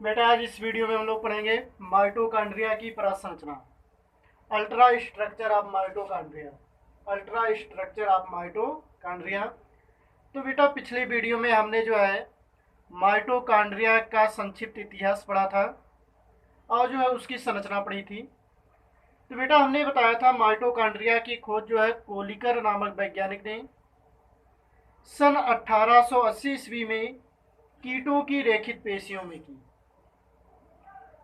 बेटा आज इस वीडियो में हम लोग पढ़ेंगे माइटोकॉन्ड्रिया की प्रसंरचना। Ultra structure of mitochondria. Ultra structure of mitochondria. तो बेटा पिछले वीडियो में हमने जो है माइटोकॉन्ड्रिया का संक्षिप्त इतिहास पढ़ा था और जो है उसकी संरचना पढ़ी थी। तो बेटा हमने बताया था माइटोकॉन्ड्रिया की खोज जो है कोलिकर नामक वैज्ञानिक ने सन 1880 ईस्वी में कीटों की रेखित पेशियों में की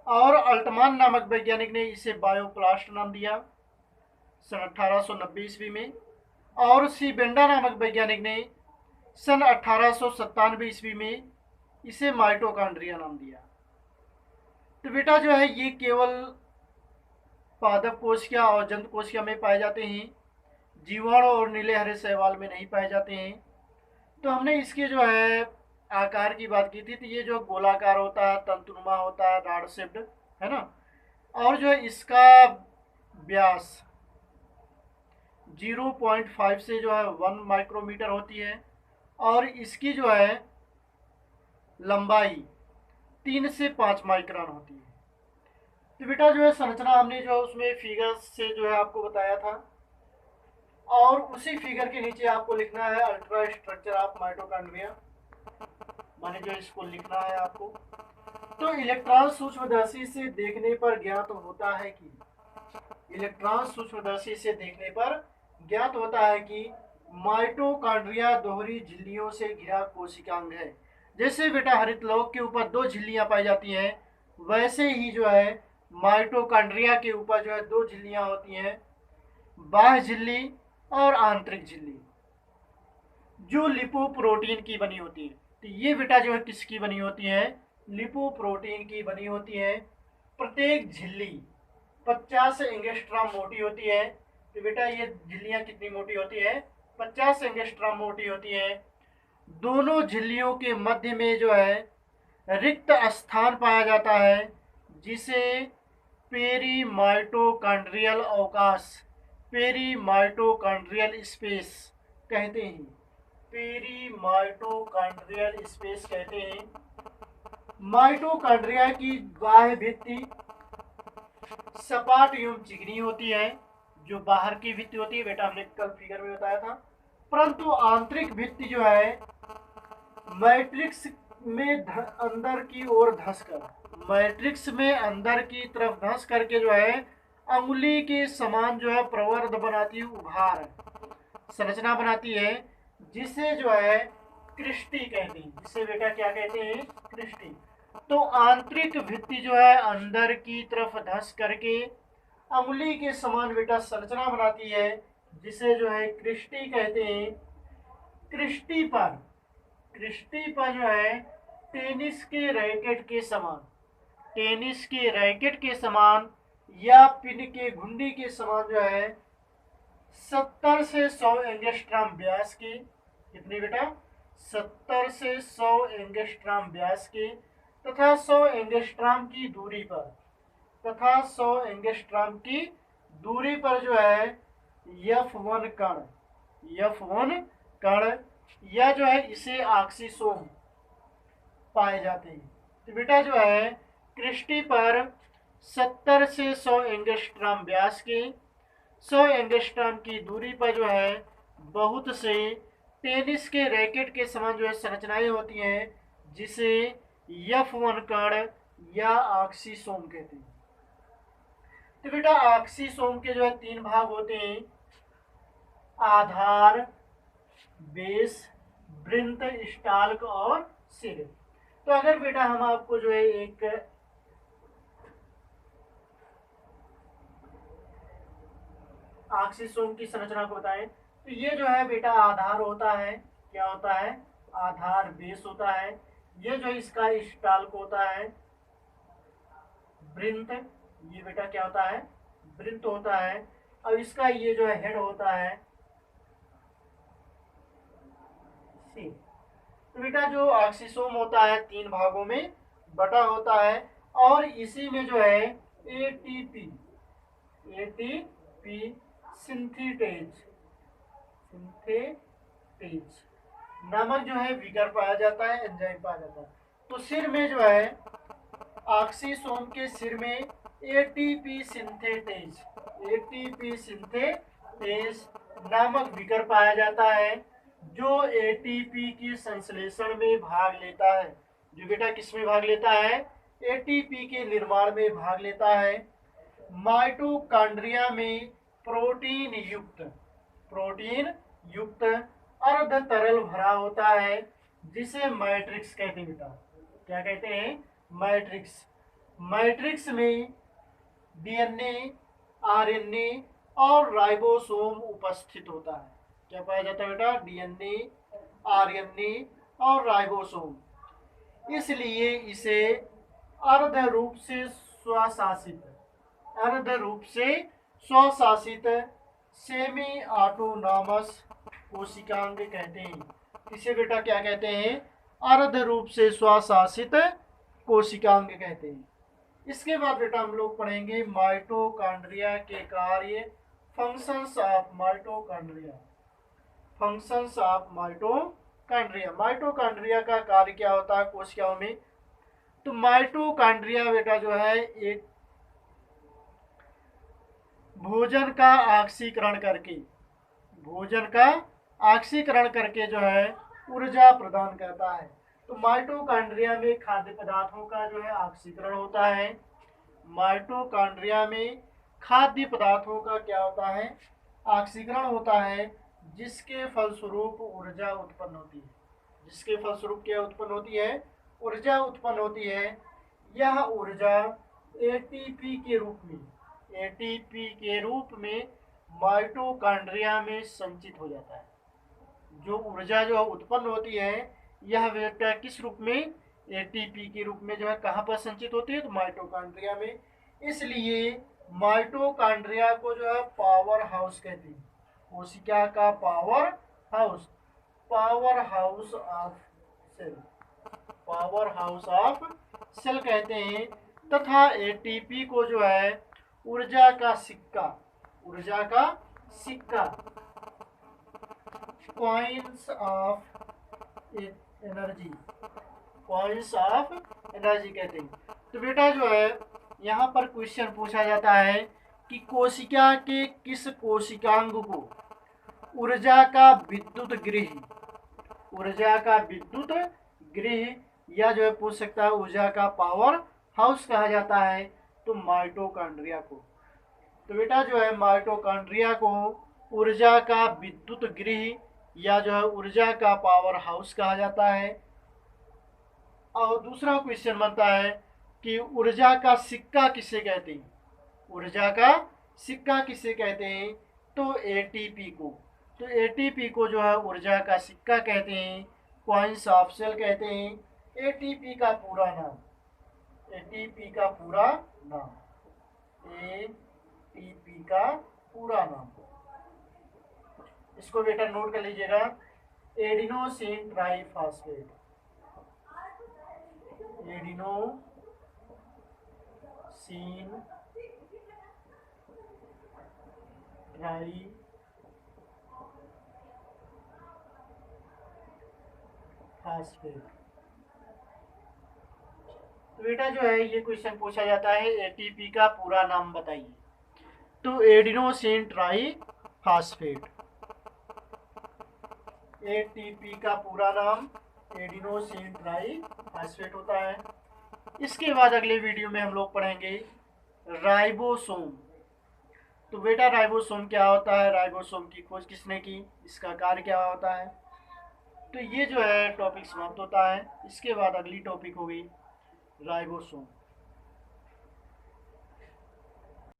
और अल्टमान नामक वैज्ञानिक ने इसे बायोप्लास्ट नाम दिया सन 1890 ईस्वी में, और सी बेंडा नामक वैज्ञानिक ने सन 1897 ईस्वी में इसे माइटोकॉन्ड्रिया नाम दिया। तो बेटा जो है ये केवल पादप कोशिका और जंतु कोशिका में पाए जाते हैं, जीवाणु और नीले हरे शैवाल में नहीं पाए जाते हैं। तो हमने इसके जो है आकार की बात की थी, तो ये जो गोलाकार होता है, तंतुनुमा होता है, रॉड शेप्ड है ना, और जो है इसका व्यास 0.5 से जो है 1 माइक्रोमीटर होती है और इसकी जो है लंबाई 3 से 5 माइक्रोन होती है। तो बेटा जो है संरचना हमने जो उसमें फिगर से जो है आपको बताया था, और उसी फिगर के नीचे आपको लिखना है अल्ट्रा स्ट्रक्चर ऑफ माइटोकॉन्ड्रिया, माने जो इसको लिखना है आपको। तो इलेक्ट्रॉन सूक्ष्मदर्शी से देखने पर ज्ञात होता है कि इलेक्ट्रॉन सूक्ष्मदर्शी से देखने पर ज्ञात होता है कि माइटोकॉन्ड्रिया दोहरी झिल्लियों से घिरा कोशिकांग है। जैसे बेटा हरित लौक के ऊपर 2 झिल्लियां पाई जाती हैं, वैसे ही जो है माइटोकॉन्ड्रिया के ऊपर जो है 2 झिल्लियां होती हैं, बाह्य झिल्ली और आंतरिक झिल्ली, जो लिपोप्रोटीन की बनी होती है। तो ये बेटा जो है किसकी बनी होती है? लिपोप्रोटीन की बनी होती है। प्रत्येक झिल्ली 50 एंगस्ट्रॉम मोटी होती है। तो बेटा ये झिल्लियां कितनी मोटी होती है? 50 एंगस्ट्रॉम मोटी होती है। दोनों झिल्लियों के मध्य में जो है रिक्त स्थान पाया जाता है, जिसे पेरीमाइटोकॉन्ड्रियल अवकाश, पेरीमाइटोकॉन्ड्रियल स्पेस कहते हैं। पेरीमाइटोकॉन्ड्रियल स्पेस कहते हैं। माइटोकॉन्ड्रिया की बाह्य भित्ति सपाट एवं चिकनी होती है, जो बाहर की भित्ति होती है, बेटा हमने कल फिगर में बताया था। परंतु आंतरिक भित्ति जो है मैट्रिक्स में अंदर की ओर धंसकर, मैट्रिक्स में अंदर की तरफ धंस करके जो है अंगुली के समान जो है प्रवर्ध बनाती है, उभार संरचना बनाती है, जिसे जो है क्रिस्टी कहते हैं। जिसे बेटा क्या कहते हैं? क्रिस्टी। तो आंतरिक भित्ति जो है अंदर की तरफ धंस करके अंगुली के समान बेटा संरचना बनाती है, जिसे जो है क्रिस्टी कहते हैं। क्रिस्टी पर जो है टेनिस के रैकेट के समान, टेनिस के रैकेट के समान या पिन के घुंडी के समान जो है 70 से 100 एंगस्ट्रॉम व्यास की, कितनी बेटा? 70 से 100 एंगस्ट्रॉम व्यास की तथा 100 एंगस्ट्रॉम की दूरी पर, तथा 100 एंगस्ट्रॉम की दूरी पर जो है F1 कण, F1 कण या जो है इसे ऑक्सीसोम पाए जाते हैं। तो बेटा जो है क्रिस्टी पर 70 से 100 एंगस्ट्रॉम व्यास के, 100 एंगस्ट्रॉम की दूरी पर जो है बहुत से टेनिस के रैकेट के समान जो है संरचनाएं होती हैं, जिसे F1 कण या ऑक्सीसोम कहते हैं। तो बेटा ऑक्सीसोम के जो है 3 भाग होते हैं, आधार, बेस, वृंत, स्टाल्क और सिर। तो अगर बेटा हम आपको जो है एक ऑक्सीसोम की संरचना को बताएं, तो ये जो है बेटा आधार होता है। क्या होता है? आधार। बेस होता है। ये जो इसका स्टाल्क होता है। वृंत, ये बेटा क्या होता है? वृंत होता है। और इसका ये जो है हेड होता है सी। तो बेटा जो ऑक्सीसोम होता है 3 भागों में बटा होता है, और इसी में जो है एटीपी सिंथेटेज नामक जो है विकर पाया जाता है, एंजाइम पाया जाता है। तो सिर में जो है ऑक्सीसोम के सिर में एटीपी सिंथेटेज नामक विकर पाया जाता है, जो एटीपी के संश्लेषण में भाग लेता है। जो बेटा किस में भाग लेता है? एटीपी के निर्माण में भाग लेता है। माइटोकॉन्ड्रिया में प्रोटीन युक्त अर्ध तरल भरा होता है, जिसे मैट्रिक्स कहते हैं। बेटा क्या कहते हैं? मैट्रिक्स में डीएनए, आरएनए और राइबोसोम उपस्थित होता है। क्या पाया जाता है बेटा? डीएनए, आरएनए और राइबोसोम। इसलिए इसे अर्ध रूप से स्वशासित सेमी ऑटोनॉमस कोशिकांग कहते हैं। इसे बेटा क्या कहते हैं? अर्ध रूप से स्वशासित कोशिकांग कहते हैं। इसके बाद बेटा हम लोग पढ़ेंगे माइटोकॉन्ड्रिया के कार्य, फंक्शंस ऑफ माइटोकॉन्ड्रिया। माइटोकॉन्ड्रिया का कार्य क्या होता है कोशिकाओं में? तो माइटोकॉन्ड्रिया बेटा जो है एक भोजन का ऑक्सीकरण करके जो है ऊर्जा प्रदान करता है। तो माइटोकॉन्ड्रिया में खाद्य पदार्थों का जो है ऑक्सीकरण होता है। माइटोकॉन्ड्रिया में खाद्य पदार्थों का क्या होता है? ऑक्सीकरण होता है, जिसके फलस्वरूप ऊर्जा उत्पन्न होती है। जिसके फलस्वरूप क्या उत्पन्न होती है? ऊर्जा उत्पन्न होती है। यह ऊर्जा एटीपी के रूप में माइटोकॉन्ड्रिया में संचित हो जाता है। जो ऊर्जा जो उत्पन्न होती है यह बेटा किस रूप में? एटीपी के रूप में जो है कहाँ पर संचित होती है? तो माइटोकॉन्ड्रिया में। इसलिए माइटोकॉन्ड्रिया को जो है पावर हाउस कहते हैं। कोशिका का पावर हाउस ऑफ सेल कहते हैं। तथा एटीपी को जो है ऊर्जा का सिक्का कॉइन्स ऑफ एनर्जी कहते हैं। तो बेटा जो है यहाँ पर क्वेश्चन पूछा जाता है कि कोशिका के किस कोशिकांग को ऊर्जा का विद्युत गृह या जो है पूछ सकता है ऊर्जा का पावर हाउस कहा जाता है? तो माइटोकॉन्ड्रिया को। तो बेटा जो है माइटोकॉन्ड्रिया को ऊर्जा का विद्युत गृह या जो है ऊर्जा का पावर हाउस कहा जाता है। और दूसरा क्वेश्चन बनता है कि ऊर्जा का सिक्का किसे कहते हैं? तो एटीपी को। तो एटीपी को जो है ऊर्जा का सिक्का कहते हैं, कॉइन्स ऑफ सेल कहते हैं। एटीपी का पूरा नाम इसको बेटा नोट कर लीजिएगा। Adenosine triphosphate. तो बेटा जो है ये क्वेश्चन पूछा जाता है एटीपी का पूरा नाम बताइए। तो एडिनोसिन ट्राइफॉस्फेट। एटीपी का पूरा नाम एडिनोसिन ट्राइफॉस्फेट होता है। इसके बाद अगले वीडियो में हम लोग पढ़ेंगे राइबोसोम। तो बेटा राइबोसोम क्या होता है? राइबोसोम की खोज किसने की? इसका कार्य क्या होता है? तो ये जो है टॉपिक समाप्त होता है। इसके बाद अगली टॉपिक होगी राइबोसोम।